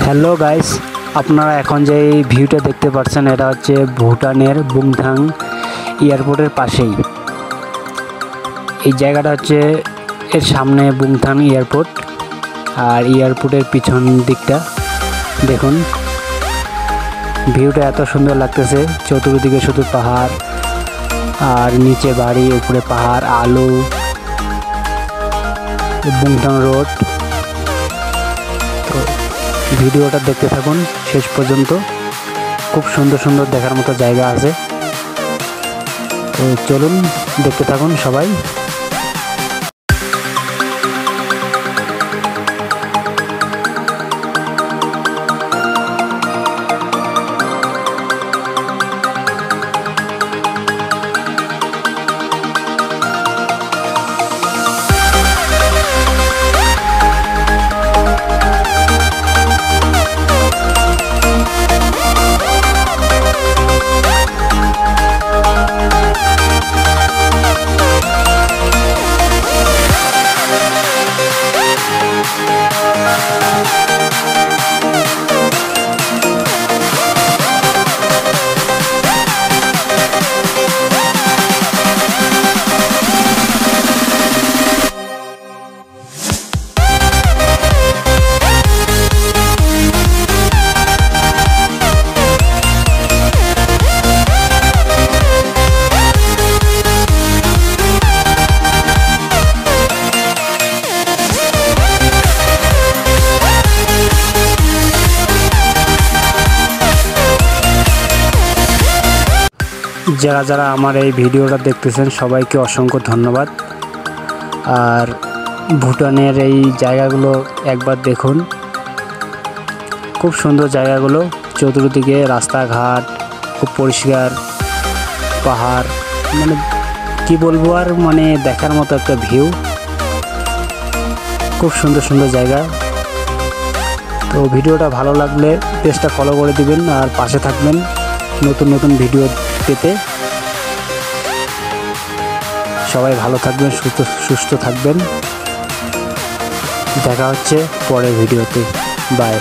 Hello guys, আপনারা এখন যে ভিউটা দেখতে পাচ্ছেন এটা হচ্ছে ভুটানের বুংথাং এয়ারপোর্টের পাশেই। এই জায়গাটা হচ্ছে এর সামনে বুংথাং এয়ারপোর্ট, আর এয়ারপোর্টের পিছন দিকটা দেখুন। ভিউটা এত সুন্দর লাগতেছে, চতুর্দিকে শুধু পাহাড় আর নিচে বাড়ি, উপরে পাহাড়, আলু, বুংথাং রোড। তো ভিডিওটা দেখতে থাকুন শেষ পর্যন্ত, খুব সুন্দর সুন্দর দেখার মতো জায়গা আছে। তো চলুন দেখতে থাকুন সবাই। যারা যারা আমার এই ভিডিওটা দেখতেছেন সবাইকে অসংখ্য ধন্যবাদ। আর ভুটানের এই জায়গাগুলো একবার দেখুন, খুব সুন্দর জায়গাগুলো, চতুর্দিকে রাস্তাঘাট খুব পরিষ্কার, পাহাড়, মানে কি বলবো আর, মানে দেখার মতো একটা ভিউ, খুব সুন্দর সুন্দর জায়গা। তো ভিডিওটা ভালো লাগলে পেজটা ফলো করে দিবেন আর পাশে থাকবেন নতুন নতুন ভিডিও পেতে। সবাই ভালো থাকবেন, সুস্থ থাকবেন। দেখা হচ্ছে পরের ভিডিওতে। বাই।